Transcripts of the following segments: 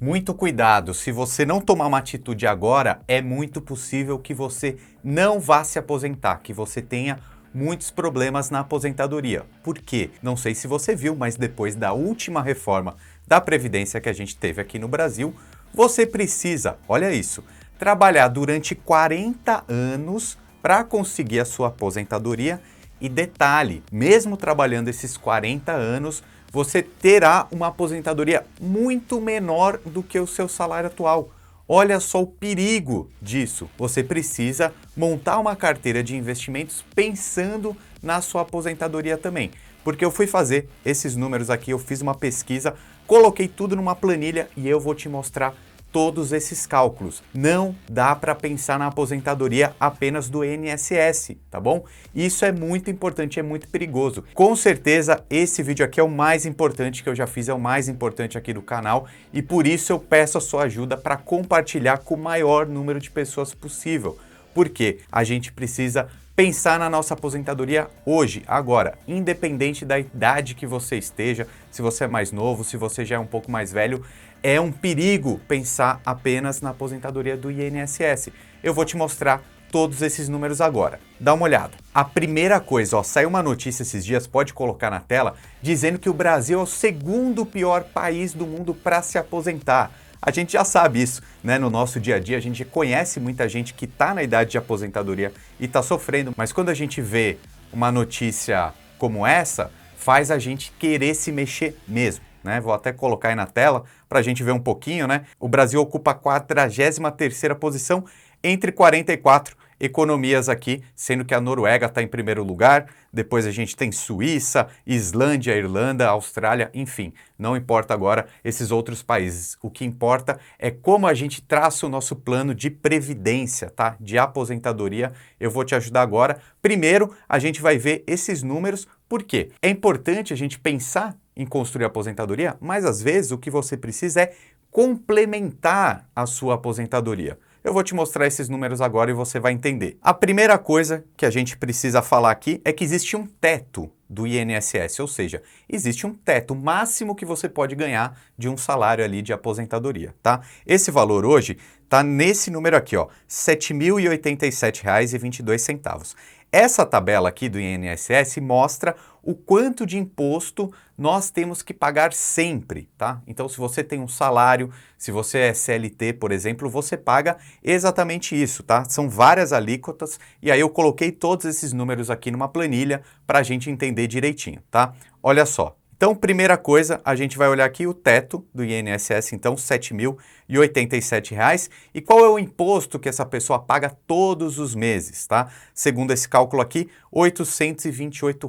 Muito cuidado, se você não tomar uma atitude agora, é muito possível que você não vá se aposentar, que você tenha muitos problemas na aposentadoria. Por quê? Não sei se você viu, mas depois da última reforma da Previdência que a gente teve aqui no Brasil, você precisa, olha isso, trabalhar durante 40 anos para conseguir a sua aposentadoria. E detalhe, mesmo trabalhando esses 40 anos, você terá uma aposentadoria muito menor do que o seu salário atual. Olha só o perigo disso. Você precisa montar uma carteira de investimentos pensando na sua aposentadoria também. Porque eu fui fazer esses números aqui, eu fiz uma pesquisa, coloquei tudo numa planilha e eu vou te mostrar todos esses cálculos. Não dá para pensar na aposentadoria apenas do INSS, tá bom? Isso é muito importante, é muito perigoso. Com certeza esse vídeo aqui é o mais importante que eu já fiz, é o mais importante aqui do canal e por isso eu peço a sua ajuda para compartilhar com o maior número de pessoas possível. Porque a gente precisa pensar na nossa aposentadoria hoje, agora, independente da idade que você esteja, se você é mais novo, se você já é um pouco mais velho, é um perigo pensar apenas na aposentadoria do INSS. Eu vou te mostrar todos esses números agora. Dá uma olhada. A primeira coisa, saiu uma notícia esses dias, pode colocar na tela, dizendo que o Brasil é o segundo pior país do mundo para se aposentar. A gente já sabe isso, né? No nosso dia a dia, a gente conhece muita gente que está na idade de aposentadoria e está sofrendo, mas quando a gente vê uma notícia como essa, faz a gente querer se mexer mesmo, né? Vou até colocar aí na tela para a gente ver um pouquinho, né? O Brasil ocupa a 43ª posição entre 44 economias aqui, sendo que a Noruega está em primeiro lugar, depois a gente tem Suíça, Islândia, Irlanda, Austrália, enfim, não importa agora esses outros países. O que importa é como a gente traça o nosso plano de previdência, tá? De aposentadoria. Eu vou te ajudar agora. Primeiro, a gente vai ver esses números. Por quê? É importante a gente pensar em construir a aposentadoria, mas às vezes o que você precisa é complementar a sua aposentadoria. Eu vou te mostrar esses números agora e você vai entender. A primeira coisa que a gente precisa falar aqui é que existe um teto do INSS, ou seja, existe um teto máximo que você pode ganhar de um salário ali de aposentadoria, tá? Esse valor hoje tá nesse número aqui, ó, R$ 7.087,22. Essa tabela aqui do INSS mostra o quanto de imposto nós temos que pagar sempre, tá? Então, se você tem um salário, se você é CLT, por exemplo, você paga exatamente isso, tá? São várias alíquotas e aí eu coloquei todos esses números aqui numa planilha para a gente entender direitinho, tá? Olha só. Então, primeira coisa, a gente vai olhar aqui o teto do INSS, então R$ 7.087. E qual é o imposto que essa pessoa paga todos os meses, tá? Segundo esse cálculo aqui, R$ 828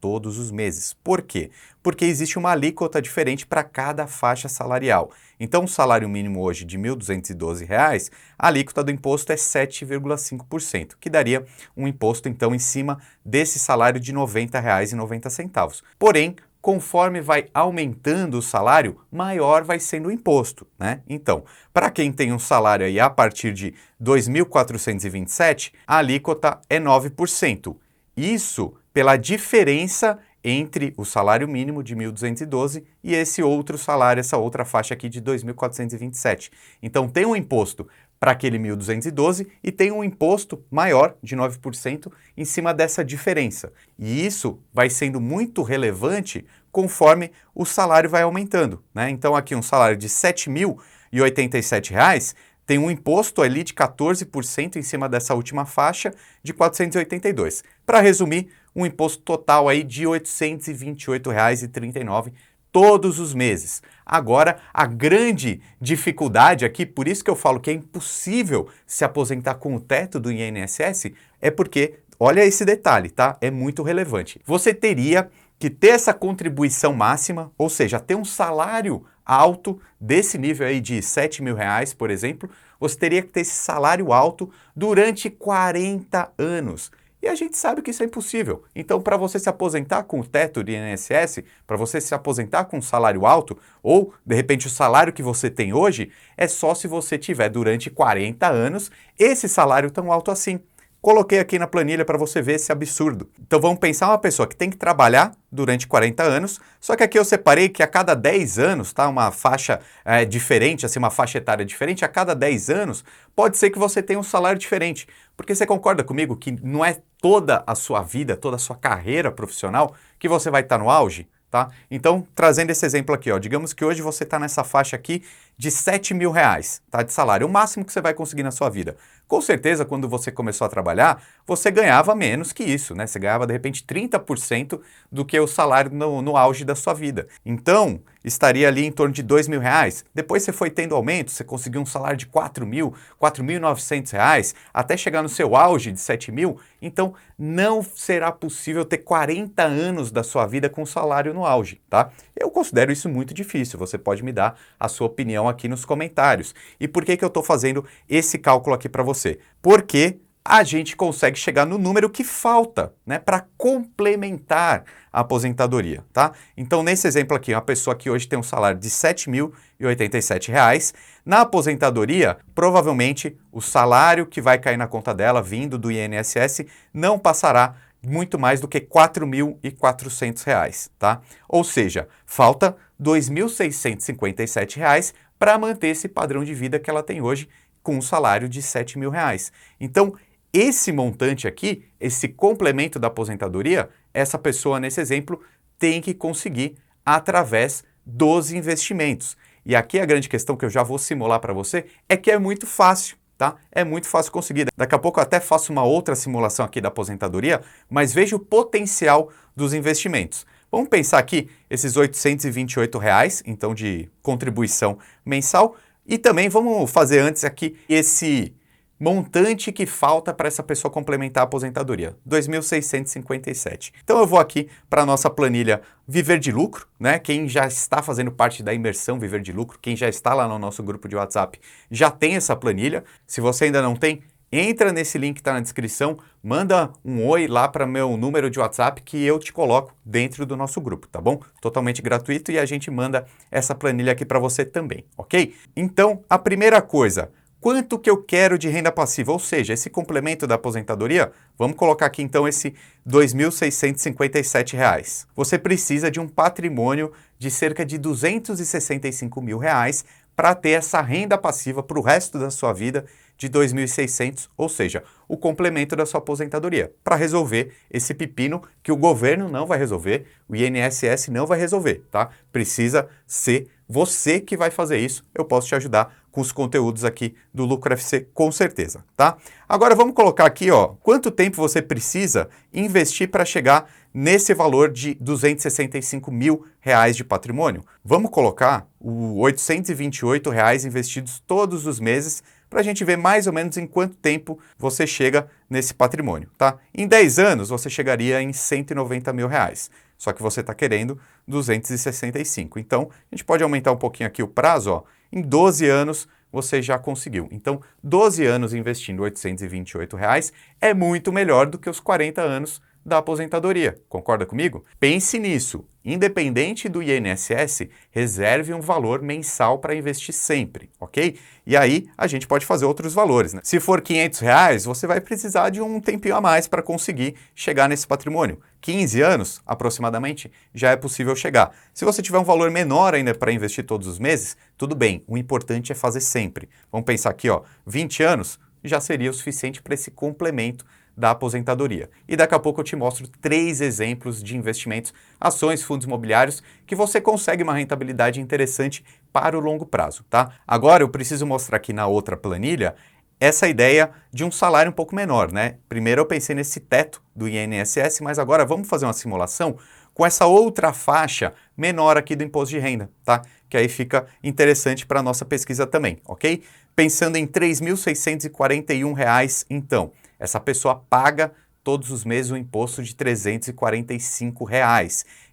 todos os meses. Por quê? Porque existe uma alíquota diferente para cada faixa salarial. Então, o salário mínimo hoje de R$ 1.212, a alíquota do imposto é 7,5%, que daria um imposto, então, em cima desse salário de R$ 90,90. Porém, conforme vai aumentando o salário, maior vai sendo o imposto, né? Então, para quem tem um salário aí a partir de 2.427, a alíquota é 9%. Isso pela diferença entre o salário mínimo de 1.212 e esse outro salário, essa outra faixa aqui de 2.427. Então, tem um imposto para aquele 1.212 e tem um imposto maior de 9% em cima dessa diferença. E isso vai sendo muito relevante conforme o salário vai aumentando, né? Então aqui um salário de R$ 7.087 tem um imposto ali de 14% em cima dessa última faixa de 482. Para resumir, um imposto total aí de R$ 828,39 todos os meses. Agora, a grande dificuldade aqui, por isso que eu falo que é impossível se aposentar com o teto do INSS, é porque, olha esse detalhe, tá? É muito relevante. Você teria que ter essa contribuição máxima, ou seja, ter um salário alto desse nível aí de R$ 7.000, por exemplo, você teria que ter esse salário alto durante 40 anos. E a gente sabe que isso é impossível. Então, para você se aposentar com o teto do INSS, para você se aposentar com um salário alto, ou, de repente, o salário que você tem hoje, é só se você tiver durante 40 anos esse salário tão alto assim. Coloquei aqui na planilha para você ver esse absurdo. Então vamos pensar uma pessoa que tem que trabalhar durante 40 anos, só que aqui eu separei que a cada 10 anos, tá? Uma faixa diferente, assim, uma faixa etária diferente, a cada 10 anos pode ser que você tenha um salário diferente. Porque você concorda comigo que não é toda a sua vida, toda a sua carreira profissional que você vai estar no auge? Tá? Então, trazendo esse exemplo aqui, ó, digamos que hoje você está nessa faixa aqui de R$ 7.000, tá, de salário, o máximo que você vai conseguir na sua vida. Com certeza, quando você começou a trabalhar, você ganhava menos que isso, né? Você ganhava, de repente, 30% do que o salário no auge da sua vida. Então, estaria ali em torno de R$ 2.000. Depois você foi tendo aumento, você conseguiu um salário de R$ 4.000, R$ 4.900, até chegar no seu auge de 7.000. Então, não será possível ter 40 anos da sua vida com salário no auge, tá? Eu considero isso muito difícil. Você pode me dar a sua opinião aqui nos comentários. E por que eu estou fazendo esse cálculo aqui para você? Porque a gente consegue chegar no número que falta, né, para complementar a aposentadoria, tá? Então, nesse exemplo aqui, uma pessoa que hoje tem um salário de R$ 7.087, na aposentadoria, provavelmente o salário que vai cair na conta dela, vindo do INSS, não passará muito mais do que R$ 4.400, tá? Ou seja, falta R$ 2.657 para manter esse padrão de vida que ela tem hoje com um salário de R$ 7.000. Então, esse montante aqui, esse complemento da aposentadoria, essa pessoa nesse exemplo tem que conseguir através dos investimentos. E aqui a grande questão que eu já vou simular para você é que é muito fácil, tá? É muito fácil conseguir. Daqui a pouco eu até faço uma outra simulação aqui da aposentadoria, mas veja o potencial dos investimentos. Vamos pensar aqui esses R$ 828, então de contribuição mensal, e também vamos fazer antes aqui esse montante que falta para essa pessoa complementar a aposentadoria, R$ 2.657. Então eu vou aqui para a nossa planilha Viver de Lucro, né? Quem já está fazendo parte da imersão Viver de Lucro, quem já está lá no nosso grupo de WhatsApp, já tem essa planilha. Se você ainda não tem, entra nesse link que está na descrição, manda um oi lá para meu número de WhatsApp que eu te coloco dentro do nosso grupo, tá bom? Totalmente gratuito e a gente manda essa planilha aqui para você também, ok? Então, a primeira coisa, quanto que eu quero de renda passiva? Ou seja, esse complemento da aposentadoria, vamos colocar aqui então esse R$ 2.657. Você precisa de um patrimônio de cerca de R$ 265 mil para ter essa renda passiva para o resto da sua vida de 2.600, ou seja, o complemento da sua aposentadoria, para resolver esse pepino que o governo não vai resolver, o INSS não vai resolver, tá? Precisa ser você que vai fazer isso. Eu posso te ajudar com os conteúdos aqui do Lucro FC, com certeza, tá? Agora vamos colocar aqui, ó, quanto tempo você precisa investir para chegar nesse valor de R$ 265 mil de patrimônio. Vamos colocar o R$ 828 investidos todos os meses para a gente ver mais ou menos em quanto tempo você chega nesse patrimônio, tá? Em 10 anos você chegaria em R$ 190 mil. Só que você está querendo 265. Então, a gente pode aumentar um pouquinho aqui o prazo, ó. Em 12 anos você já conseguiu. Então, 12 anos investindo R$ 828 é muito melhor do que os 40 anos da aposentadoria. Concorda comigo? Pense nisso. Independente do INSS, reserve um valor mensal para investir sempre, ok? E aí a gente pode fazer outros valores, né? Se for R$ 500, você vai precisar de um tempinho a mais para conseguir chegar nesse patrimônio. 15 anos, aproximadamente, já é possível chegar. Se você tiver um valor menor ainda para investir todos os meses, tudo bem. O importante é fazer sempre. Vamos pensar aqui, ó, 20 anos já seria o suficiente para esse complemento da aposentadoria. E daqui a pouco eu te mostro 3 exemplos de investimentos, ações, fundos imobiliários, que você consegue uma rentabilidade interessante para o longo prazo, tá? Agora eu preciso mostrar aqui na outra planilha essa ideia de um salário um pouco menor, né? Primeiro eu pensei nesse teto do INSS, mas agora vamos fazer uma simulação com essa outra faixa menor aqui do imposto de renda, tá? Que aí fica interessante para a nossa pesquisa também, ok? Pensando em R$ 3.641, então, essa pessoa paga todos os meses um imposto de R$ 345.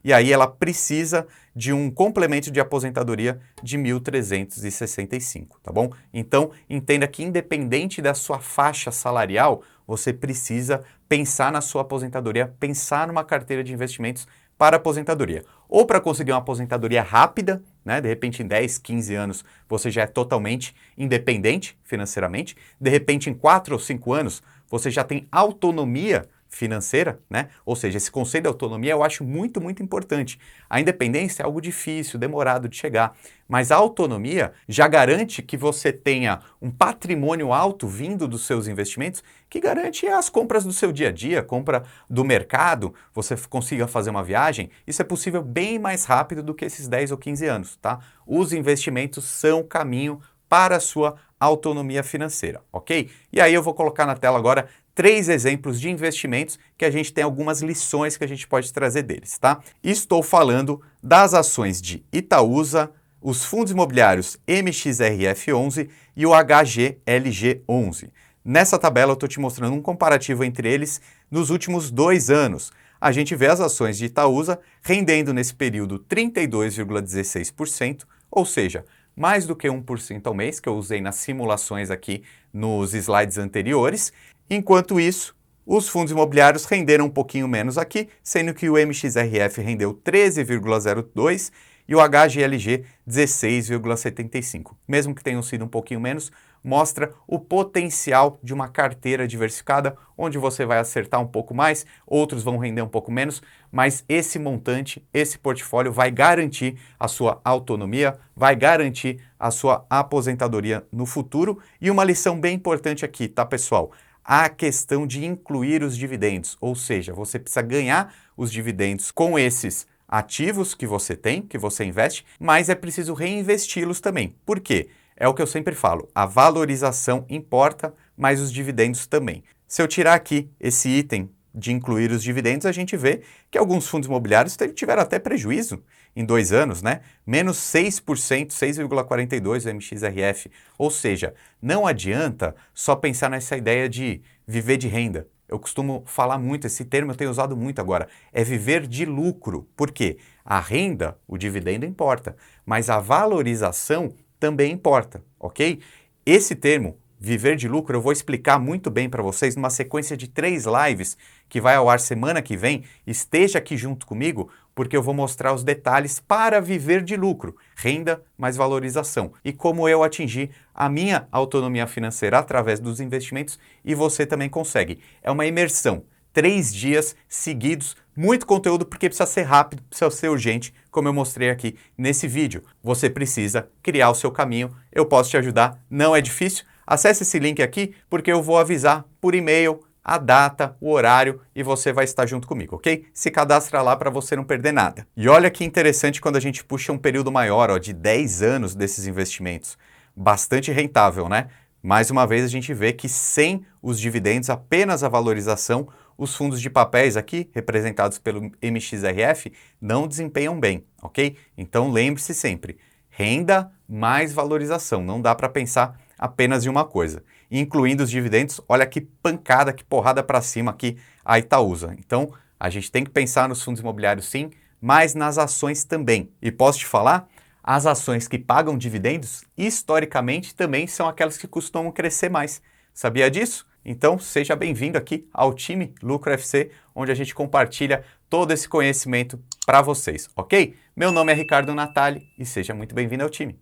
E aí ela precisa de um complemento de aposentadoria de R$ 1.365, tá bom? Então, entenda que independente da sua faixa salarial, você precisa pensar na sua aposentadoria, pensar numa carteira de investimentos para aposentadoria. Ou para conseguir uma aposentadoria rápida, né? De repente em 10, 15 anos você já é totalmente independente financeiramente. De repente em 4 ou 5 anos você já tem autonomia financeira, né? Ou seja, esse conceito de autonomia eu acho muito, muito importante. A independência é algo difícil, demorado de chegar, mas a autonomia já garante que você tenha um patrimônio alto vindo dos seus investimentos, que garante as compras do seu dia a dia, compra do mercado, você consiga fazer uma viagem. Isso é possível bem mais rápido do que esses 10 ou 15 anos, tá? Os investimentos são o caminho para a sua autonomia financeira, ok? E aí eu vou colocar na tela agora 3 exemplos de investimentos que a gente tem algumas lições que a gente pode trazer deles, tá? Estou falando das ações de Itaúsa, os fundos imobiliários MXRF11 e o HGLG11. Nessa tabela eu estou te mostrando um comparativo entre eles nos últimos 2 anos. A gente vê as ações de Itaúsa rendendo nesse período 32,16%, ou seja, mais do que 1% ao mês, que eu usei nas simulações aqui nos slides anteriores. Enquanto isso, os fundos imobiliários renderam um pouquinho menos aqui, sendo que o MXRF rendeu 13,02% e o HGLG 16,75%. Mesmo que tenham sido um pouquinho menos, mostra o potencial de uma carteira diversificada, onde você vai acertar um pouco mais, outros vão render um pouco menos, mas esse montante, esse portfólio vai garantir a sua autonomia, vai garantir a sua aposentadoria no futuro. E uma lição bem importante aqui, tá, pessoal? A questão de incluir os dividendos, ou seja, você precisa ganhar os dividendos com esses ativos que você tem, que você investe, mas é preciso reinvesti-los também. Por quê? É o que eu sempre falo, a valorização importa, mas os dividendos também. Se eu tirar aqui esse item de incluir os dividendos, a gente vê que alguns fundos imobiliários tiveram até prejuízo em 2 anos, né? Menos 6%, 6,42% o MXRF. Ou seja, não adianta só pensar nessa ideia de viver de renda. Eu costumo falar muito, esse termo eu tenho usado muito agora, é viver de lucro. Por quê? A renda, o dividendo importa, mas a valorização também importa, ok? Esse termo, viver de lucro, eu vou explicar muito bem para vocês numa sequência de 3 lives que vai ao ar semana que vem. Esteja aqui junto comigo, porque eu vou mostrar os detalhes para viver de lucro, renda mais valorização, e como eu atingir a minha autonomia financeira através dos investimentos e você também consegue. É uma imersão, 3 dias seguidos, muito conteúdo porque precisa ser rápido, precisa ser urgente, como eu mostrei aqui nesse vídeo. Você precisa criar o seu caminho, eu posso te ajudar, não é difícil. Acesse esse link aqui porque eu vou avisar por e-mail a data, o horário e você vai estar junto comigo, ok? Se cadastra lá para você não perder nada. E olha que interessante quando a gente puxa um período maior, ó, de 10 anos desses investimentos. Bastante rentável, né? Mais uma vez a gente vê que sem os dividendos, apenas a valorização, os fundos de papéis aqui, representados pelo MXRF, não desempenham bem, ok? Então lembre-se sempre, renda mais valorização, não dá para pensar apenas em uma coisa. Incluindo os dividendos, olha que pancada, que porrada para cima aqui a Itaúsa. Então a gente tem que pensar nos fundos imobiliários sim, mas nas ações também. E posso te falar, as ações que pagam dividendos, historicamente também são aquelas que costumam crescer mais. Sabia disso? Então, seja bem-vindo aqui ao time Lucro FC, onde a gente compartilha todo esse conhecimento para vocês, ok? Meu nome é Ricardo Natali e seja muito bem-vindo ao time.